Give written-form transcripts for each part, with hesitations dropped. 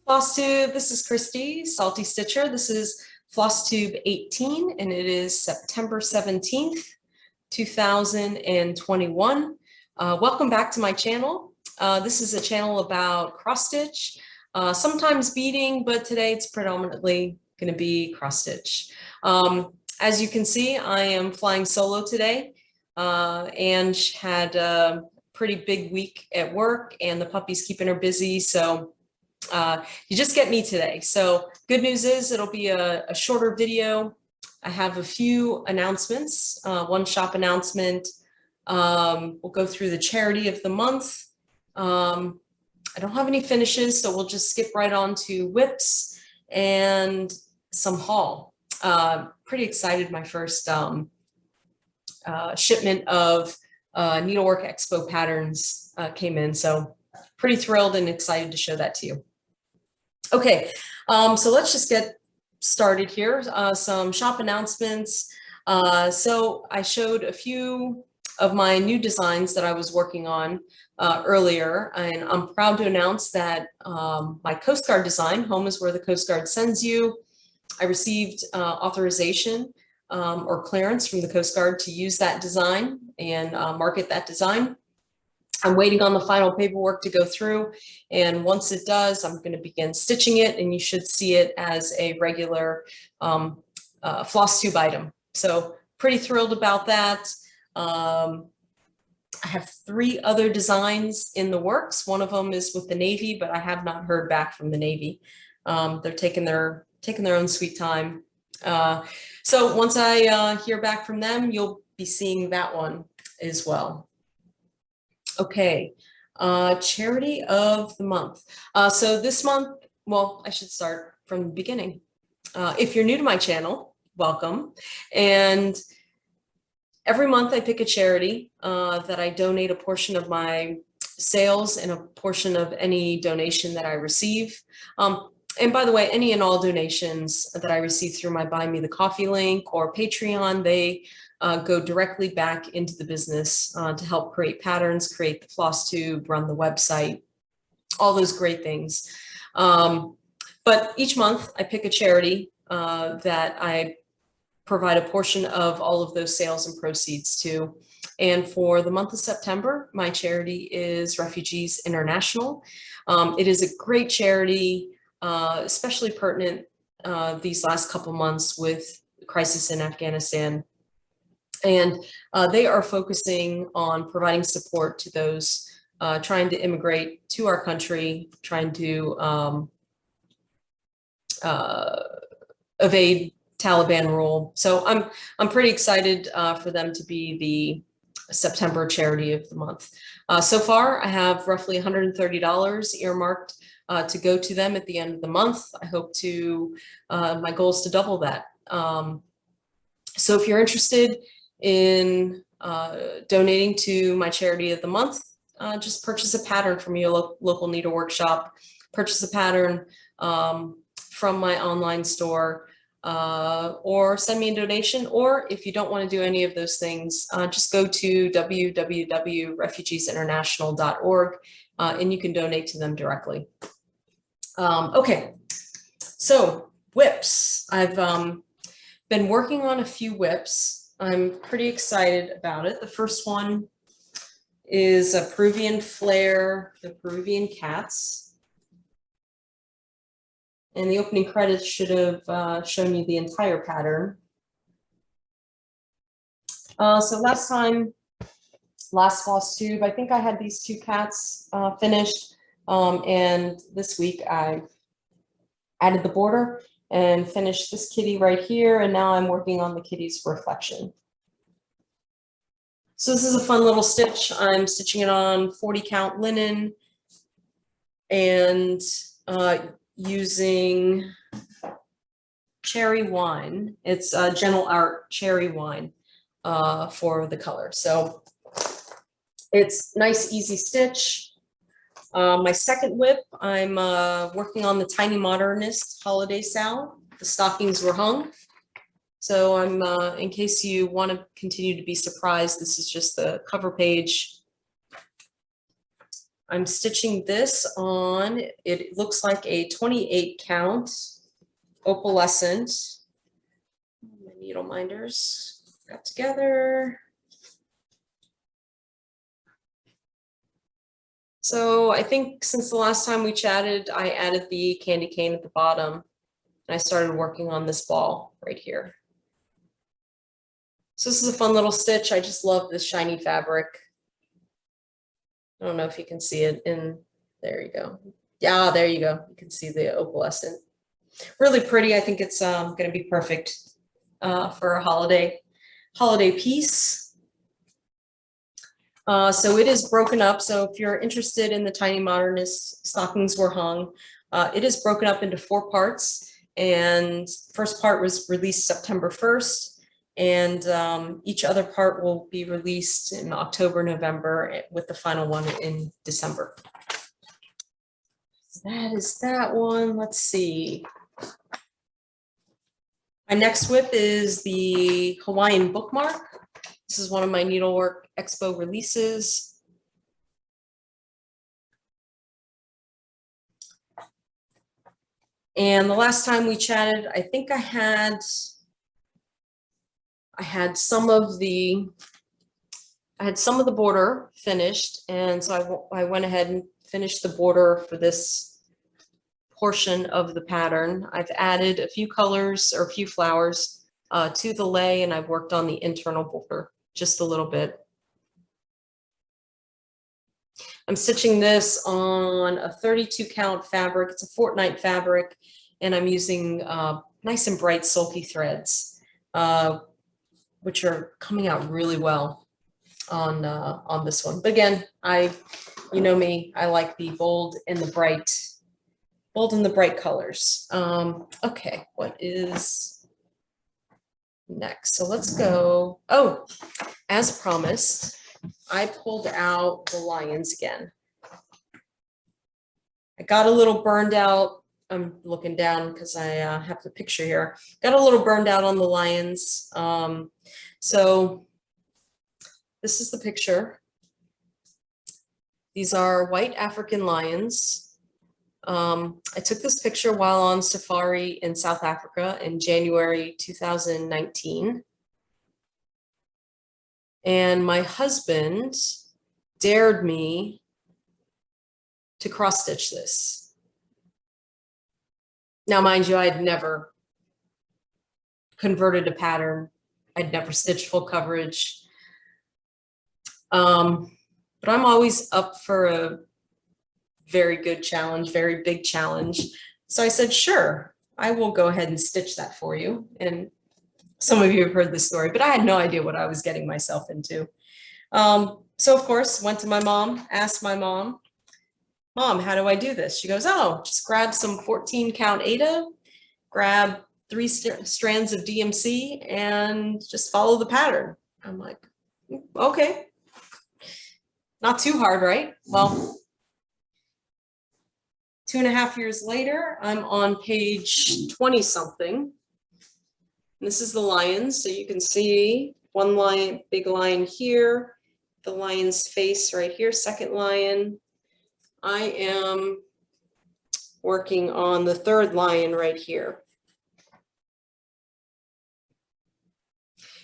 Floss Tube, this is Christy, Salty Stitcher. This is Floss Tube 18, and it is September 17th, 2021. Welcome back to my channel. This is a channel about cross stitch, sometimes beading, but today it's predominantly going to be cross stitch. As you can see, I am flying solo today and had a pretty big week at work, and the puppy's keeping her busy, so you just get me today. So good news is it'll be a shorter video. I have a few announcements, one shop announcement. We'll go through the charity of the month. I don't have any finishes, so we'll just skip right on to WIPS and some haul. Pretty excited. My first shipment of Needlework Expo patterns came in, so pretty thrilled and excited to show that to you. Okay, so let's just get started here. Some shop announcements. So I showed a few of my new designs that I was working on earlier, and I'm proud to announce that my Coast Guard design, Home is Where the Coast Guard Sends You, I received authorization or clearance from the Coast Guard to use that design and market that design. I'm waiting on the final paperwork to go through, and once it does, I'm going to begin stitching it, and you should see it as a regular floss tube item. So pretty thrilled about that. I have 3 other designs in the works. One of them is with the Navy, but I have not heard back from the Navy. They're taking their own sweet time. So once I hear back from them, you'll be seeing that one as well. Okay, charity of the month. So this month, well, I should start from the beginning. If you're new to my channel, welcome. And every month I pick a charity that I donate a portion of my sales and a portion of any donation that I receive. And by the way, any and all donations that I receive through my Buy Me the Coffee link or Patreon, they go directly back into the business to help create patterns, create the floss tube, run the website, all those great things. But each month I pick a charity that I provide a portion of all of those sales and proceeds to. And for the month of September, my charity is Refugees International. It is a great charity, especially pertinent these last couple months with the crisis in Afghanistan. And they are focusing on providing support to those trying to immigrate to our country, trying to evade Taliban rule. So I'm pretty excited for them to be the September charity of the month. So far, I have roughly $130 earmarked to go to them at the end of the month. I hope to, my goal is to double that. So if you're interested in donating to my charity of the month, just purchase a pattern from your local needlework shop, purchase a pattern from my online store, or send me a donation. Or if you don't want to do any of those things, just go to www.refugeesinternational.org and you can donate to them directly. Okay, so WIPS. I've been working on a few WIPS. I'm pretty excited about it. The first one is a Peruvian flare, the Peruvian cats. And the opening credits should have shown you the entire pattern. So last floss tube, I think I had these 2 cats finished. And this week I added the border and finished this kitty right here, and now I'm working on the kitty's reflection. So this is a fun little stitch. I'm stitching it on 40 count linen and using cherry wine. It's Gentle Art cherry wine for the color. So it's nice, easy stitch. My second WIP, I'm working on the Tiny Modernist Holiday Sal. The stockings were hung. So I'm, in case you want to continue to be surprised, this is just the cover page I'm stitching this on, it looks like a 28 count opalescent. My needle minders got together. So I think since the last time we chatted, I added the candy cane at the bottom, and I started working on this ball right here. So this is a fun little stitch. I just love this shiny fabric. I don't know if you can see it in, there you go. Yeah, there you go. You can see the opalescent. Really pretty. I think it's going to be perfect for a holiday piece. So it is broken up. So if you're interested in the Tiny Modernist Stockings Were Hung, it is broken up into 4 parts. And first part was released September 1st. And each other part will be released in October, November, with the final one in December. So that is that one. Let's see. My next WIP is the Hawaiian bookmark. This is one of my Needlework Expo releases. And the last time we chatted, I think I had some of the border finished, and so I went ahead and finished the border for this portion of the pattern. I've added a few colors or a few flowers to the lei, and I've worked on the internal border just a little bit. I'm stitching this on a 32 count fabric. It's a fortnight fabric, and I'm using nice and bright sulky threads, which are coming out really well on this one. But again, you know me, I like the bold and the bright colors. Okay, what is next? So let's go. Oh, as promised, I pulled out the lions again. I got a little burned out. I'm looking down because I have the picture here. Got a little burned out on the lions. So this is the picture. These are white African lions. I took this picture while on safari in South Africa in January 2019. And my husband dared me to cross stitch this. Now, mind you, I'd never converted a pattern. I'd never stitched full coverage. But I'm always up for a very good challenge, very big challenge. So I said, sure, I will go ahead and stitch that for you. And some of you have heard this story, but I had no idea what I was getting myself into. So of course, went to my mom, asked my mom, Mom, how do I do this? She goes, oh, just grab some 14 count Aida, grab 3 strands of DMC, and just follow the pattern. I'm like, okay. Not too hard, right? Well, 2.5 years later, I'm on page 20 something. This is the lions. So you can see one lion, big lion here, the lion's face right here, second lion. I am working on the 3rd lion right here.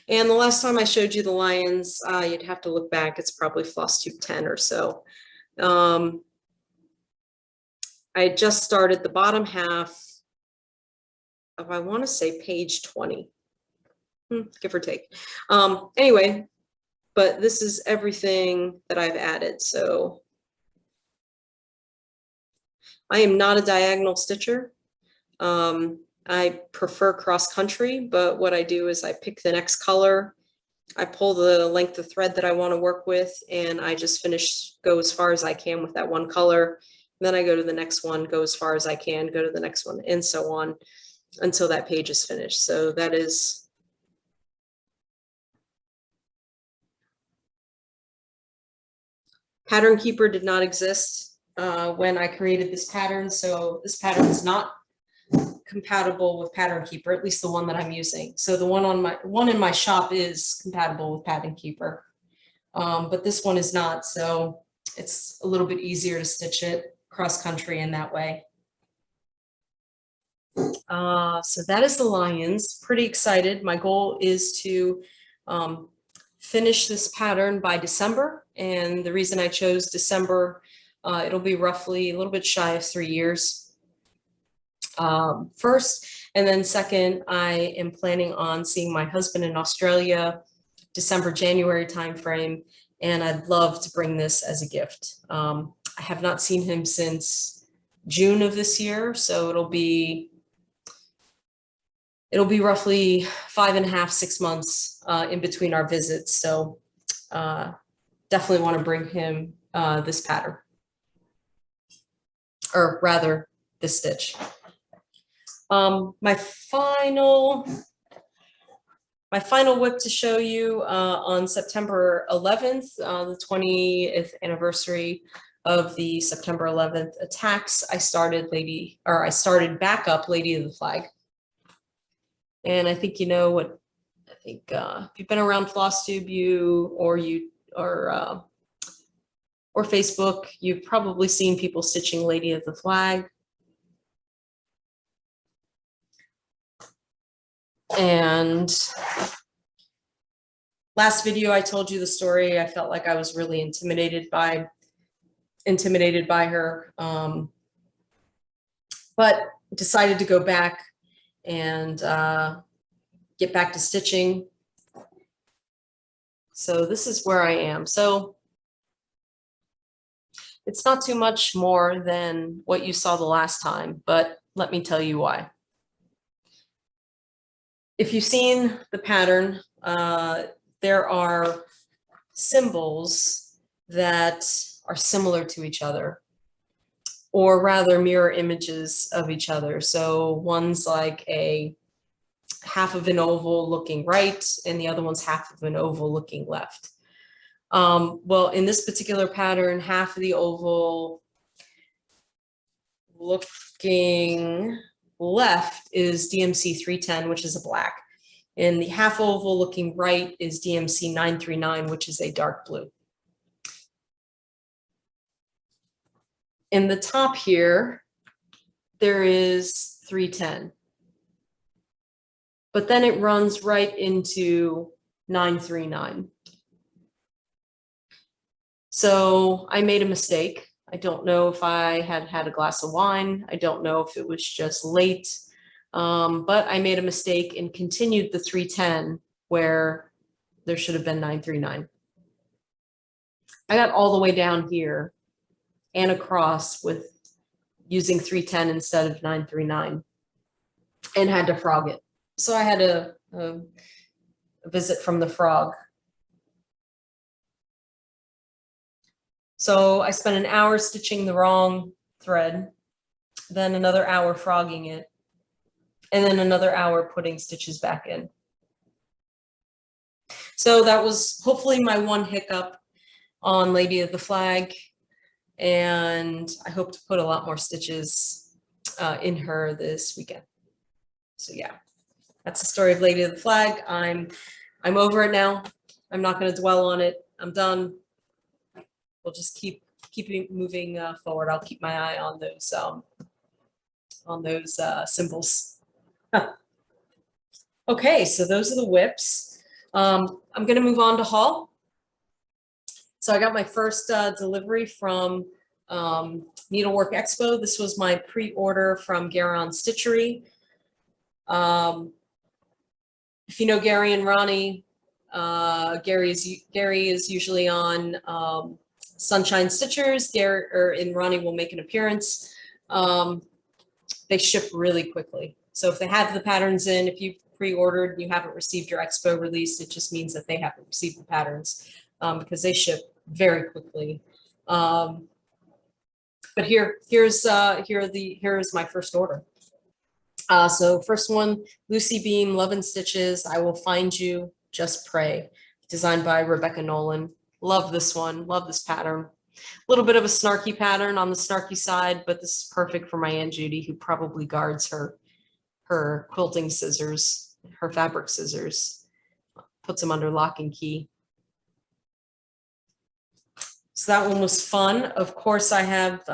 And the last time I showed you the lions, you'd have to look back. It's probably Floss Tube 10 or so. I just started the bottom half of, I want to say, page 20, give or take. Anyway, but this is everything that I've added. So I am not a diagonal stitcher. I prefer cross country, but what I do is I pick the next color, I pull the length of thread that I want to work with, and I just go as far as I can with that one color. And then I go to the next one, go as far as I can, go to the next one, and so on until that page is finished. So that is Pattern Keeper did not exist when I created this pattern. So this pattern is not compatible with Pattern Keeper, at least the one that I'm using. So the one in my shop is compatible with Pattern Keeper, but this one is not. So it's a little bit easier to stitch it cross country in that way. So that is the lions. Pretty excited. My goal is to finish this pattern by December. And the reason I chose December, it'll be roughly a little bit shy of 3 years. First, and then second, I am planning on seeing my husband in Australia, December, January timeframe, and I'd love to bring this as a gift. I have not seen him since June of this year, so it'll be roughly 5.5, 6 months in between our visits. So definitely want to bring him this pattern, or rather this stitch. My final WIP to show you on September 11th, the 20th anniversary of the September 11th attacks. I started backup Lady of the Flag. And I think you know what, if you've been around FlossTube or Facebook, you've probably seen people stitching Lady of the Flag. And last video, I told you the story. I felt like I was really intimidated by her, but decided to go back and get back to stitching. So this is where I am. So it's not too much more than what you saw the last time, but let me tell you why. If you've seen the pattern, there are symbols that are similar to each other, or rather mirror images of each other. So one's like a half of an oval looking right, and the other one's half of an oval looking left. Well, in this particular pattern, half of the oval looking left is DMC 310, which is a black, and the half oval looking right is DMC 939, which is a dark blue. In the top here, there is 310, but then it runs right into 939. So I made a mistake. I don't know if I had had a glass of wine. I don't know if it was just late, but I made a mistake and continued the 310 where there should have been 939. I got all the way down here and across with using 310 instead of 939 and had to frog it. So I had a visit from the frog. So I spent an hour stitching the wrong thread, then another hour frogging it, and then another hour putting stitches back in. So that was hopefully my one hiccup on Lady of the Flag, and I hope to put a lot more stitches in her this weekend. So yeah, that's the story of Lady of the Flag. I'm over it now. I'm not going to dwell on it. I'm done. We'll just keep moving forward. I'll keep my eye on those symbols. Okay, so those are the WIPs. I'm going to move on to haul. So I got my first delivery from Needlework Expo. This was my pre-order from Garon Stitchery. If you know Gary and Ronnie, Gary is usually on Sunshine Stitchers. Gary and Ronnie will make an appearance. They ship really quickly. So if they have the patterns in, if you've pre-ordered and you haven't received your Expo release, it just means that they haven't received the patterns because they ship very quickly. But here's my first order. So first one, Lucy Beam, Love and Stitches, I Will Find You, Just Pray, designed by Rebecca Nolan. Love this one, love this pattern. A little bit of a snarky pattern on the snarky side, but this is perfect for my Aunt Judy, who probably guards her quilting scissors, her fabric scissors, puts them under lock and key. So that one was fun. Of course, I have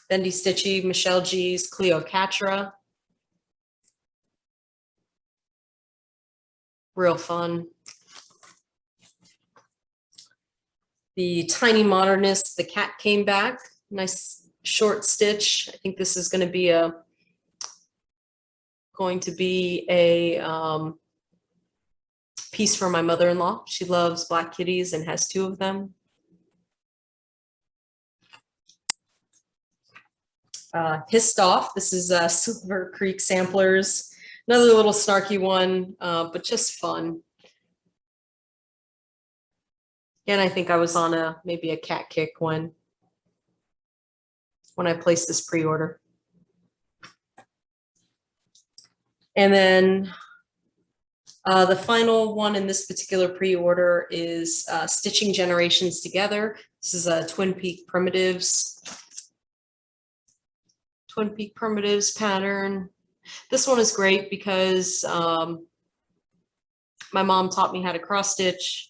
Bendy Stitchy, Michelle G's Cleocatra. Real fun. The Tiny Modernist, the cat came back. Nice short stitch. I think this is going to be a piece for my mother-in-law. She loves black kitties and has 2 of them. Hissed Off. This is Silver Creek Samplers. Another little snarky one, but just fun. And I think I was on maybe a cat kick when I placed this pre-order. And then the final one in this particular pre-order is Stitching Generations Together. This is a Twin Peak Primitives pattern. This one is great because my mom taught me how to cross stitch.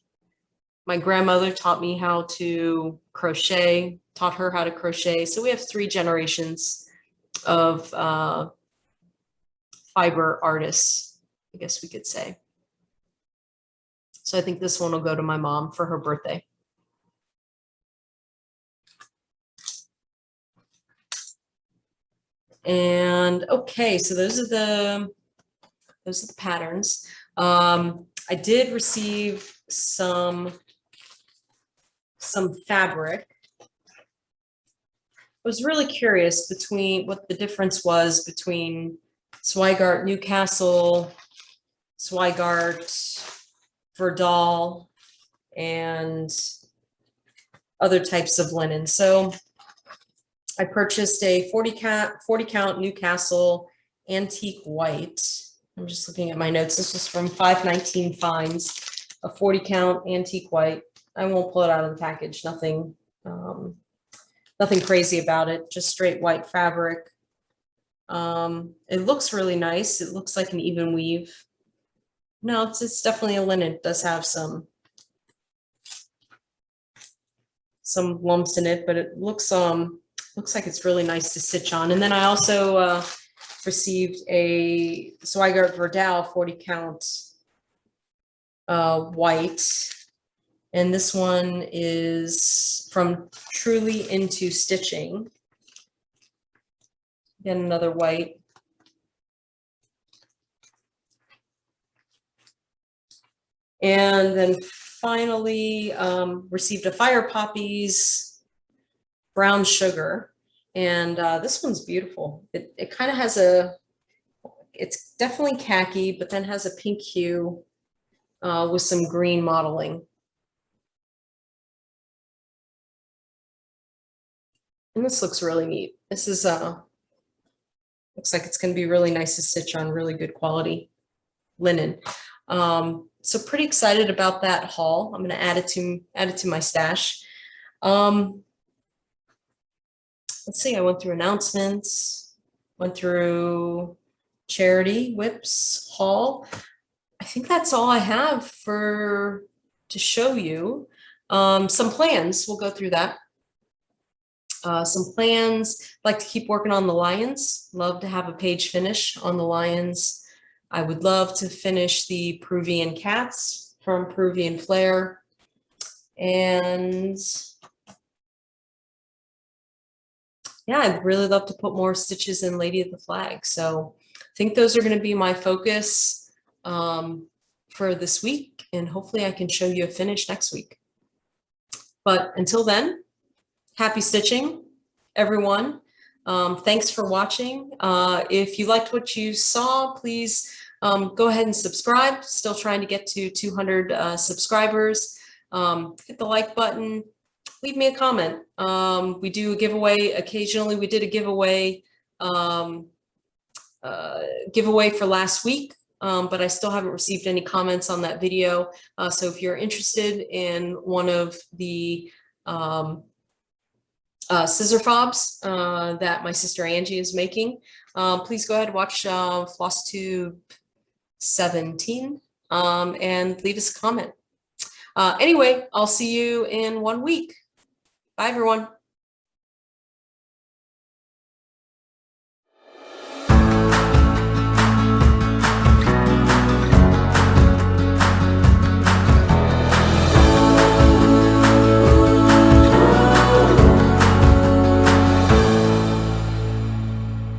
My grandmother taught me how to crochet, taught her how to crochet. So we have 3 generations of fiber artists, I guess we could say. So I think this one will go to my mom for her birthday. And okay, so those are the patterns. I did receive some fabric. I was really curious between what the difference was between Zweigart Newcastle, Zweigart Verdal, and other types of linen. So I purchased a 40 count Newcastle antique white. I'm just looking at my notes. This was from FiveNineteenFinds, a 40 count antique white. I won't pull it out of the package. Nothing crazy about it. Just straight white fabric. It looks really nice. It looks like an even weave. No, it's definitely a linen. It does have some lumps in it, but it looks like it's really nice to stitch on. And then I also received a Zweigart Verdal 40 count white. And this one is from Truly Into Stitching. Again, another white. And then finally received a FirePoppies brown sugar. And this one's beautiful. It kind of has it's definitely khaki, but then has a pink hue with some green modeling. And this looks really neat. This is looks like it's going to be really nice to stitch on, really good quality linen. So pretty excited about that haul. I'm going to add it to my stash. Let's see. I went through announcements, went through charity, WIPS, haul. I think that's all I have to show you. Some plans. We'll go through that. Some plans. I'd like to keep working on the lions. Love to have a page finish on the lions. I would love to finish the Peruvian cats from Peruvian Flair. And yeah, I'd really love to put more stitches in Lady of the Flag. So I think those are going to be my focus for this week. And hopefully I can show you a finish next week. But until then, happy stitching, everyone. Thanks for watching. If you liked what you saw, please go ahead and subscribe. Still trying to get to 200 subscribers. Hit the like button. Leave me a comment. We do a giveaway occasionally. We did a giveaway for last week, but I still haven't received any comments on that video. So if you're interested in one of the scissor fobs that my sister Angie is making, please go ahead and watch Floss Tube 17 and leave us a comment. Anyway, I'll see you in 1 week. Bye, everyone.